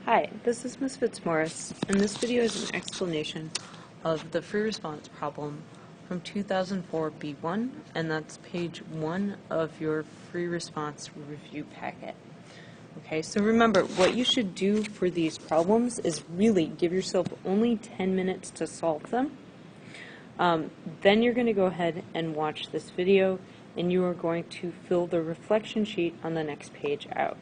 Hi, this is Ms. Fitzmaurice, and this video is an explanation of the free response problem from 2004 B1, and that's page 1 of your free response review packet. Okay, so remember, what you should do for these problems is really give yourself only 10 minutes to solve them. Then you're going to go ahead and watch this video, and you are going to fill the reflection sheet on the next page out.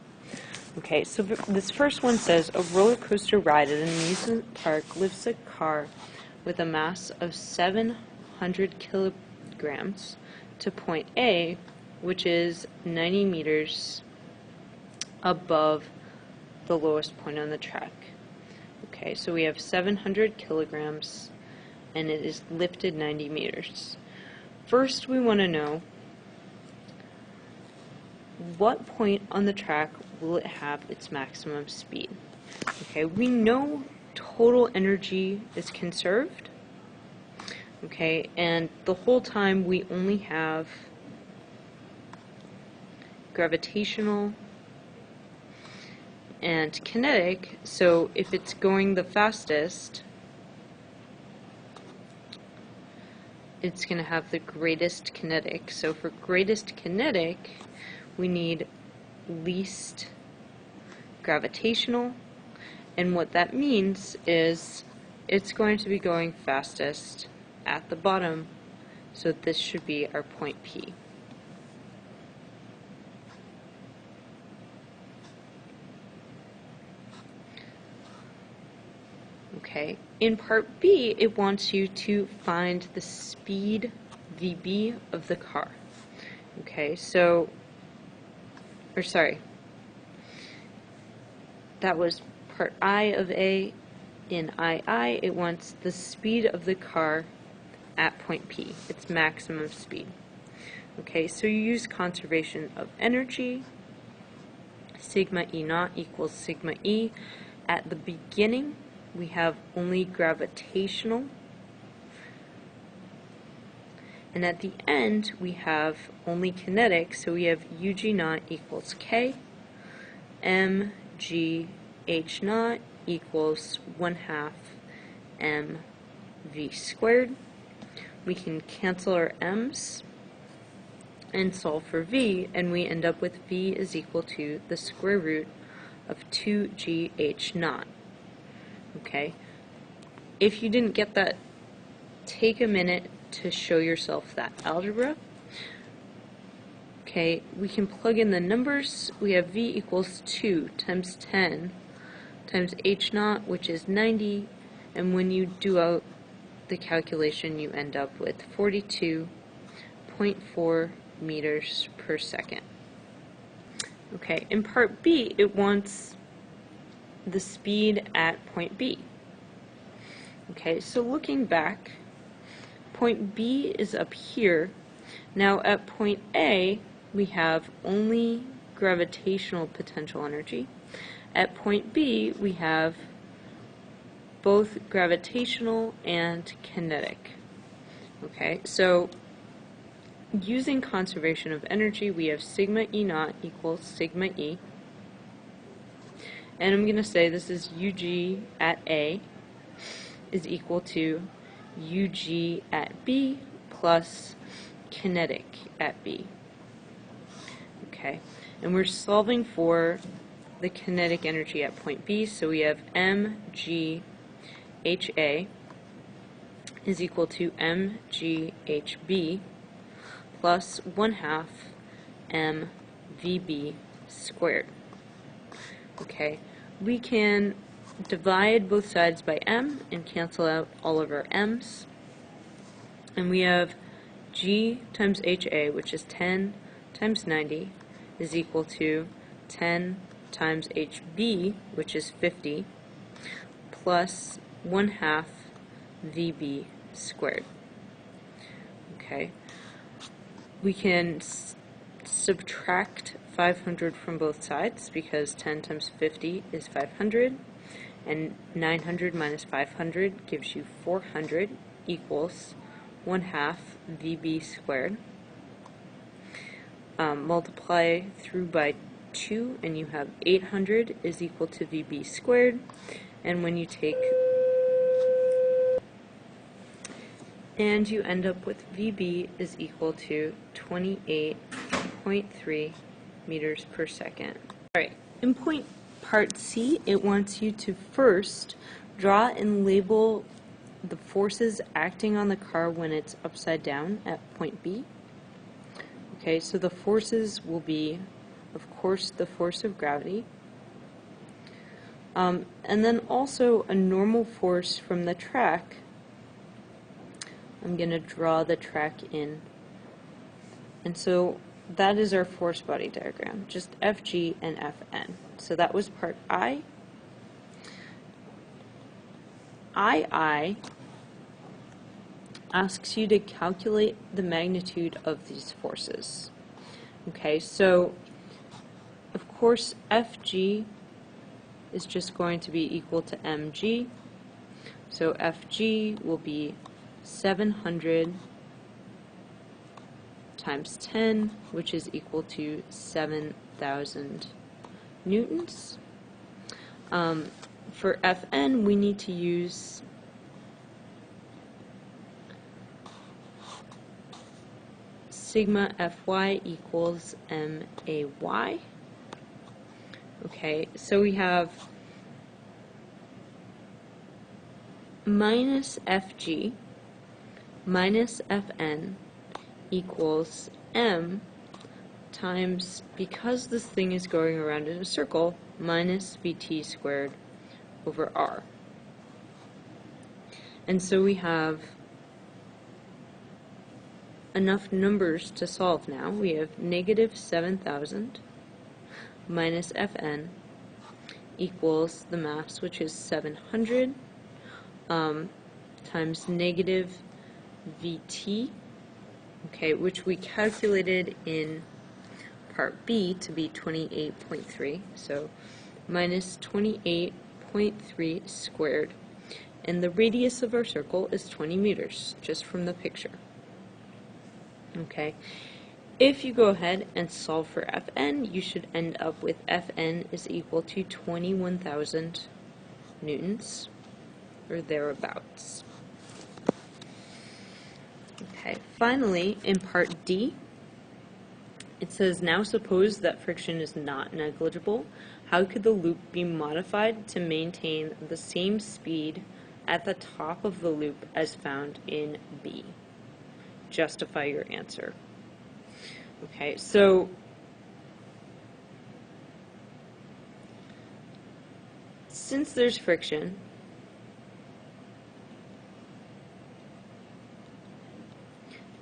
Okay, so this first one says, a roller coaster ride at an amusement park lifts a car with a mass of 700 kilograms to point A, which is 90 meters above the lowest point on the track. Okay, so we have 700 kilograms and it is lifted 90 meters. First, we want to know what point on the track will it have its maximum speed. Okay, we know total energy is conserved. Okay, and the whole time we only have gravitational and kinetic, so if it's going the fastest, it's going to have the greatest kinetic. So for greatest kinetic, we need least gravitational, and what that means is it's going to be going fastest at the bottom, so this should be our point P. Okay, in part B, it wants you to find the speed VB of the car. Okay, so, that was part I of A. In II, it wants the speed of the car at point P, its maximum speed. Okay, so you use conservation of energy. Sigma E naught equals sigma E. At the beginning, we have only gravitational, and at the end we have only kinetic, so we have UG naught equals K, mg H naught equals 1/2 mv squared. We can cancel our m's and solve for v, and we end up with v is equal to the square root of 2gh naught. Okay, if you didn't get that, take a minute to show yourself that algebra. Okay, we can plug in the numbers. We have v equals 2 times 10 times h naught, which is 90, and when you do out the calculation, you end up with 42.4 meters per second. Okay, in part B, it wants the speed at point B. Okay, so looking back, point B is up here. Now at point A, we have only gravitational potential energy. At point B, we have both gravitational and kinetic. Okay, so using conservation of energy, we have sigma E naught equals sigma E. And I'm going to say this is UG at A is equal to UG at B plus kinetic at B. Okay, and we're solving for the kinetic energy at point B, so we have mgHA is equal to mgHB plus 1/2 mvb squared. Okay, we can divide both sides by m and cancel out all of our m's, and we have g times HA, which is 10 times 90, is equal to 10 times HB, which is 50, plus 1/2 VB squared. Okay, we can subtract 500 from both sides because 10 times 50 is 500, and 900 minus 500 gives you 400 equals 1/2 VB squared. Multiply through by 2, and you have 800 is equal to VB squared. And when you take, and you end up with VB is equal to 28.3 meters per second. Alright, in part C, it wants you to first draw and label the forces acting on the car when it's upside down at point B. Okay, so the forces will be, of course, the force of gravity, and then also a normal force from the track. I'm going to draw the track in. And so that is our force body diagram, just FG and FN. So that was part I. II asks you to calculate the magnitude of these forces. Okay, so of course FG is just going to be equal to mg. So FG will be 700 times 10, which is equal to 7,000 newtons. For Fn, we need to use sigma Fy equals MAY. Okay, so we have minus Fg minus Fn equals m times, because this thing is going around in a circle, minus Vt squared over r. And so we have enough numbers to solve now. We have negative 7,000 minus Fn equals the mass, which is 700, times negative Vt, okay, which we calculated in part B to be 28.3, so minus 28.3 squared. And the radius of our circle is 20 meters, just from the picture. Okay, if you go ahead and solve for Fn, you should end up with Fn is equal to 21,000 newtons, or thereabouts. Okay, finally, in part D, it says, now suppose that friction is not negligible. How could the loop be modified to maintain the same speed at the top of the loop as found in B? Justify your answer. Okay, so since there's friction,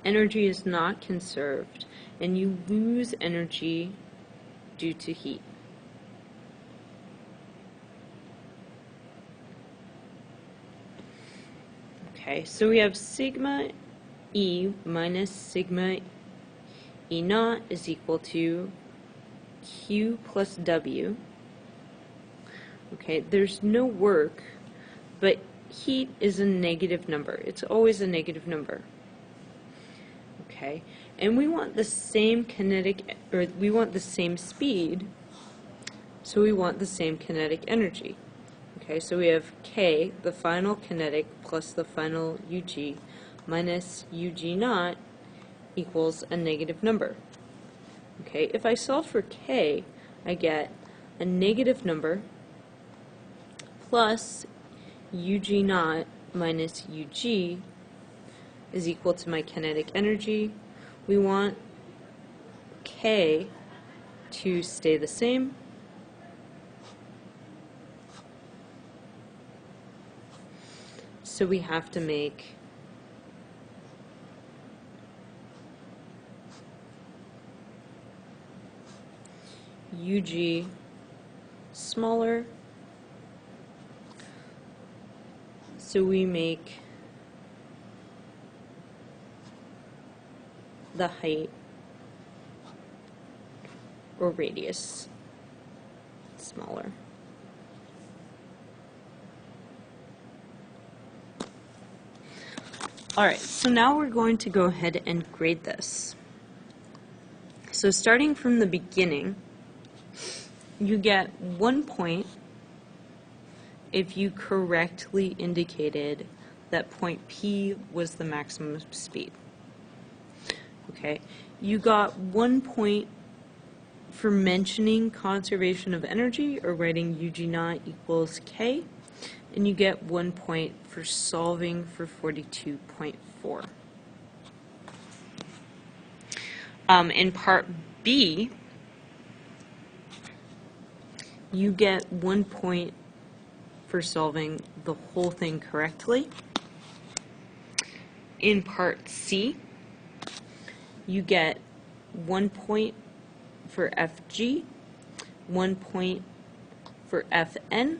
energy is not conserved, and you lose energy due to heat. Okay, so we have sigma E minus sigma E naught is equal to Q plus W. Okay, there's no work, but heat is a negative number. It's always a negative number. Okay, and we want the same kinetic, or we want the same speed, so we want the same kinetic energy. Okay, so we have K, the final kinetic, plus the final UG, minus UG naught equals a negative number. Okay, if I solve for K, I get a negative number plus UG naught minus UG is equal to my kinetic energy. We want K to stay the same. So we have to make UG smaller. So we make the height or radius smaller. Alright, so now we're going to go ahead and grade this. So starting from the beginning, You get 1 point if you correctly indicated that point P was the maximum speed. Okay, you got 1 point for mentioning conservation of energy or writing UG0 equals K, and you get 1 point for solving for 42.4. In part B, you get 1 point for solving the whole thing correctly. In part C, you get 1 point for FG, 1 point for FN,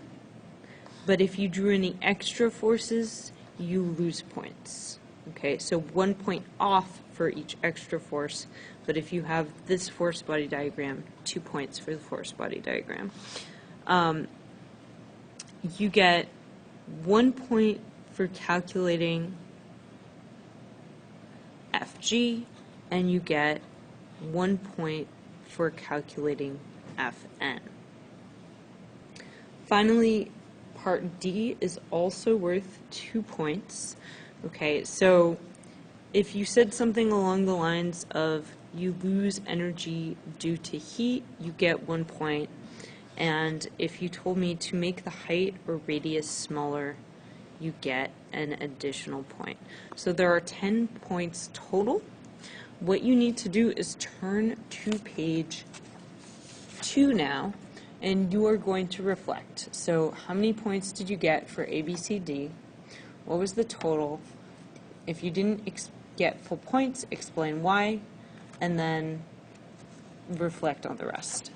but if you drew any extra forces, you lose points. Okay, so 1 point off for each extra force, but if you have this force body diagram, 2 points for the force body diagram. You get 1 point for calculating FG, and you get 1 point for calculating Fn. Finally, part D is also worth 2 points. Okay, so if you said something along the lines of you lose energy due to heat, you get 1 point. And if you told me to make the height or radius smaller, you get an additional point. So there are 10 points total. What you need to do is turn to page 2 now, and you are going to reflect. So how many points did you get for A, B, C, D? What was the total? If you didn't get full points, explain why, and then reflect on the rest.